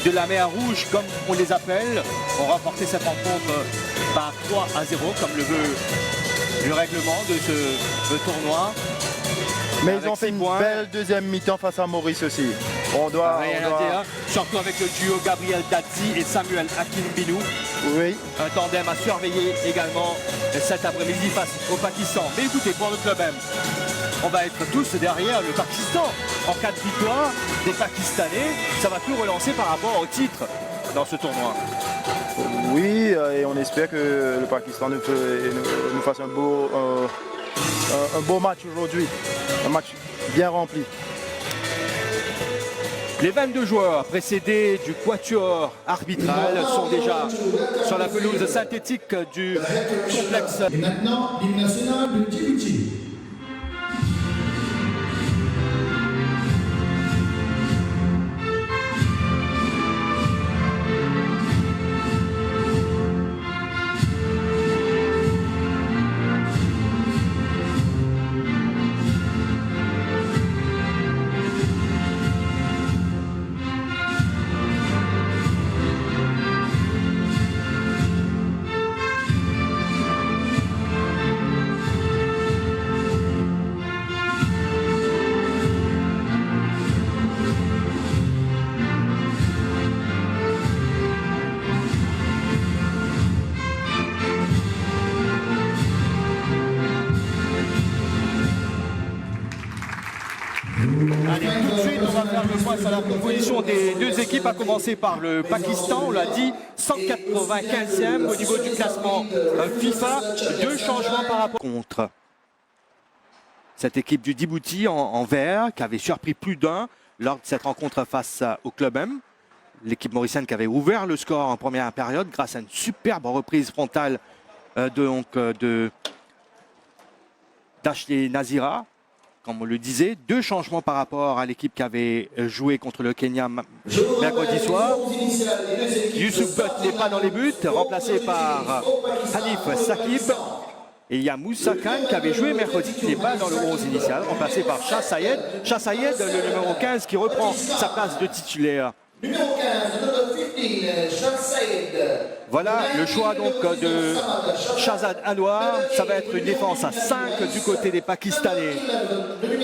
de la mer Rouge, comme on les appelle, ont remporté cette rencontre par 3-0, comme le veut le règlement de ce tournoi. Mais ils ont fait une belle deuxième mi-temps face à Maurice aussi. On doit dire, surtout avec le duo Gabriel Dadzi et Samuel Akinbinou. Oui. Un tandem à surveiller également cet après-midi face au Pakistan. Mais écoutez, pour le club M, on va être tous derrière le Pakistan. En cas de victoire des Pakistanais, ça va tout relancer par rapport au titre dans ce tournoi. Oui, et on espère que le Pakistan nous fasse un beau match aujourd'hui. Un match bien rempli. Les 22 joueurs précédés du quatuor arbitral sont déjà sur la pelouse synthétique du complexe. Et maintenant, l'hymne national de Djibouti. Allez, tout de suite, on va faire le point sur la composition des deux équipes, à commencer par le Pakistan, on l'a dit, 195e au niveau du classement FIFA. Deux changements par rapport contre cette équipe du Djibouti en vert, qui avait surpris plus d'un lors de cette rencontre face au Club M. L'équipe mauricienne qui avait ouvert le score en première période grâce à une superbe reprise frontale d'Ashley Nazira. Comme on le disait, deux changements par rapport à l'équipe qui avait joué contre le Kenya mercredi soir. Youssouf Butt n'est pas dans les buts, remplacé par Hanif Sakib. Et il y a Moussa Khan qui avait joué mercredi, qui n'est pas dans le 11 initial, remplacé par Shah Sayed. Shah Sayed, le numéro 15, qui reprend sa place de titulaire. Numéro 15, numéro 15, Shah Sayed. Voilà le choix donc de Shahzad Anwar. Ça va être une défense à 5 du côté des Pakistanais.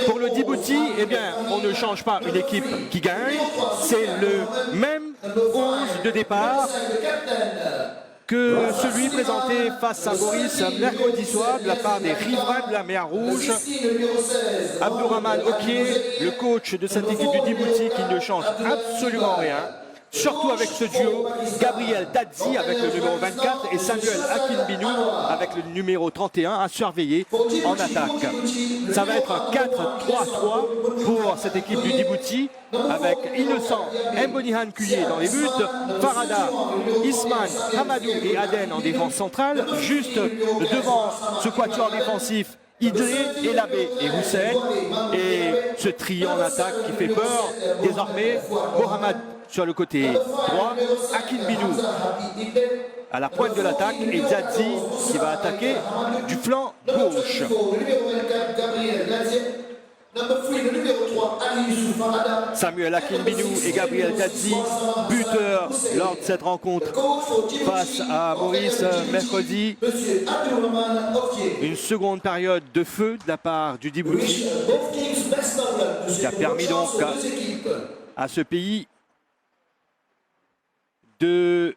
Pour le Djibouti, eh bien, on ne change pas une équipe qui gagne. C'est le même 11 de départ que celui présenté face à Maurice mercredi soir de la part des riverains de la mer Rouge. Abdourahman Okié, le coach de cette équipe du Djibouti, qui ne change absolument rien. Surtout avec ce duo, Gabriel Dadzi avec le numéro 24 et Samuel Akinbinou avec le numéro 31 à surveiller en attaque. Ça va être un 4-3-3 pour cette équipe du Djibouti avec Innocent Mbonihan Kuye dans les buts, Farada, Isman, Hamadou et Aden en défense centrale. Juste devant ce quatuor défensif, Idré, Elabé et Hussein. Et ce trio en attaque qui fait peur désormais, Mohamed sur le côté droit, Akinbinou à la pointe de l'attaque et Dadzi qui va attaquer du flanc gauche. Samuel Akinbinou et Gabriel Dadzi, buteurs lors de cette rencontre face à Maurice mercredi. Une seconde période de feu de la part du Djibouti qui a permis donc à ce pays de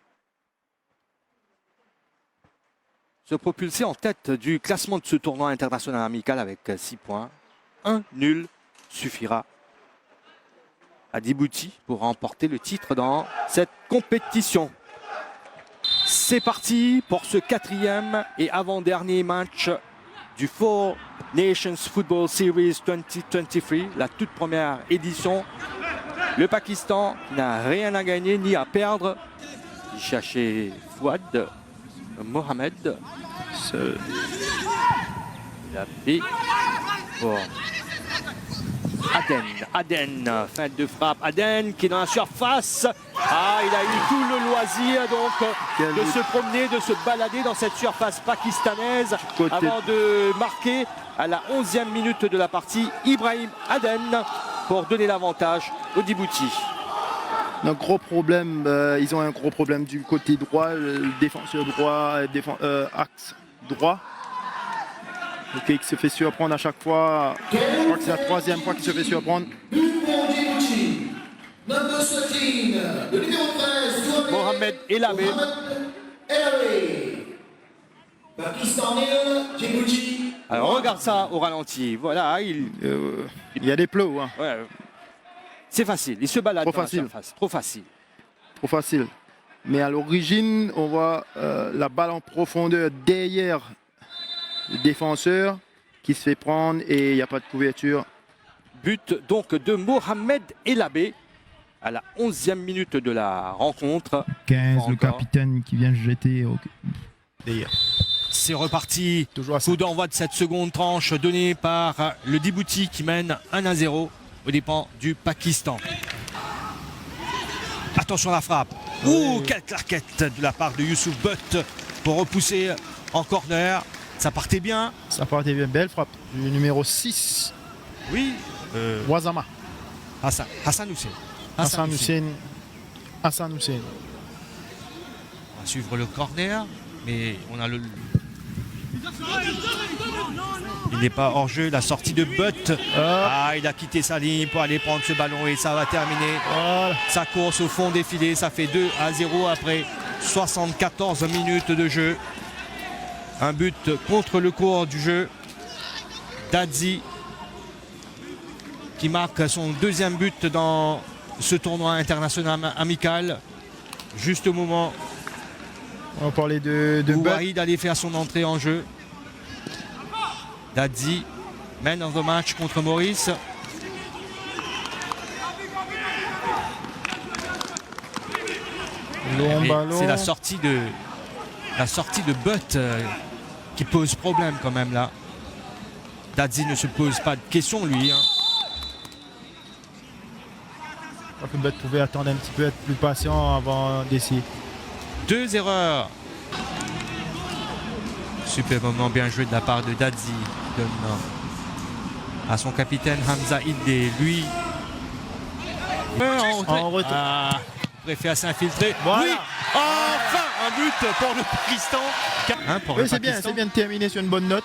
se propulser en tête du classement de ce tournoi international amical avec 6 points. Un nul suffira à Djibouti pour remporter le titre dans cette compétition. C'est parti pour ce 4e et avant-dernier match du Four Nations Football Series 2023, la toute première édition. Le Pakistan n'a rien à gagner ni à perdre. Chercher Fouad Mohamed. La B pour Aden, fin de frappe. Aden qui est dans la surface. Ah, il a eu tout le loisir donc de se promener, de se balader dans cette surface pakistanaise avant de marquer à la 11e minute de la partie Ibrahim Aden pour donner l'avantage au Djibouti. un gros problème. Ils ont un gros problème du côté droit, le défenseur droit, axe droit. Ok, qui se fait surprendre à chaque fois. Je crois que c'est la troisième fois qu'il se fait surprendre. But pour Djibouti. Number 13, le numéro 13, Mohamed Elabé. Pakistanais, Djibouti. Alors on regarde ça au ralenti. Voilà, Il y a des plots, hein. ouais, c'est facile. Il se balade Trop dans la facile. surface. Trop facile. Trop facile. Mais à l'origine, on voit la balle en profondeur derrière le défenseur qui se fait prendre et il n'y a pas de couverture. But donc de Mohamed Elabé à la 11e minute de la rencontre. 15, le capitaine qui vient jeter derrière. C'est reparti. Toujours à Coup d'envoi de cette seconde tranche donnée par le Djibouti qui mène 1-0 aux dépens du Pakistan. Attention à la frappe. Ouh, quelle claquette de la part de Youssouf Butt pour repousser en corner. Ça partait bien. Ça partait bien. Belle frappe du numéro 6, Oui. Wazama. Hassan Hussein. Hassan Hussein. Hassan Hussein. On va suivre le corner, mais on a le... Il n'est pas hors jeu, la sortie de Butt. Ah, il a quitté sa ligne pour aller prendre ce ballon et ça va terminer. Voilà. Sa course au fond des filets, ça fait 2-0 après 74 minutes de jeu. Un but contre le cours du jeu. Dadzi qui marque son deuxième but dans ce tournoi international amical. Juste au moment On va parler de où Butt. Wahid allait faire son entrée en jeu. Dadzi, man of the match contre Maurice. Long Et ballon. c'est la sortie de Butt qui pose problème quand même là. Dadzi ne se pose pas de questions lui. Hein. Je crois que Butt pouvait attendre un petit peu, être plus patient avant d'essayer. 2 erreurs. Super moment bien joué de la part de Dadzi. Donne à son capitaine Hamza Idde. Lui. En retour. Ah, préfère s'infiltrer. Voilà. Oui. Enfin un but pour le Pakistan. Hein, pour le Oui, c'est bien de terminer sur une bonne note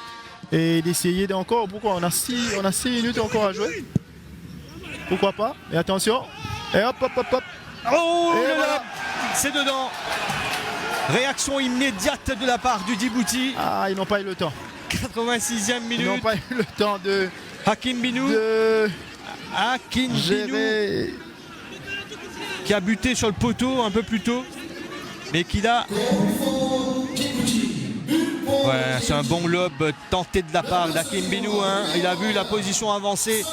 et d'essayer encore. Pourquoi on a 6 minutes encore à jouer. Pourquoi pas. Et attention. Et hop, hop, hop, hop. Oh Et là voilà. là, c'est dedans. Réaction immédiate de la part du Djibouti. Ah, ils n'ont pas eu le temps. 86e Ils n'ont minute. pas eu le temps de Hakim Binou. Hakim Binou gérer. qui a buté sur le poteau un peu plus tôt. Mais qui a... Ouais, c'est un bon lob tenté de la part d'Hakim Binou. Hein. Il a vu la position avancée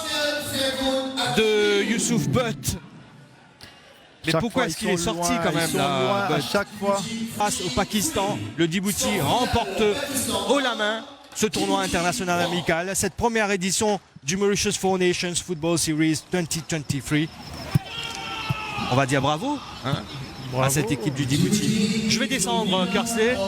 de Youssouf Butt. Mais Chaque pourquoi fois, est-ce ils qu'il est sont sorti loin, quand même ils sont là, loin à Butt. chaque fois. Face au Pakistan, le Djibouti remporte haut la main ce tournoi international amical, cette première édition du Mauritius Four Nations Football Series 2023. On va dire bravo, hein, à cette équipe du Djibouti. Je vais descendre, Kersley.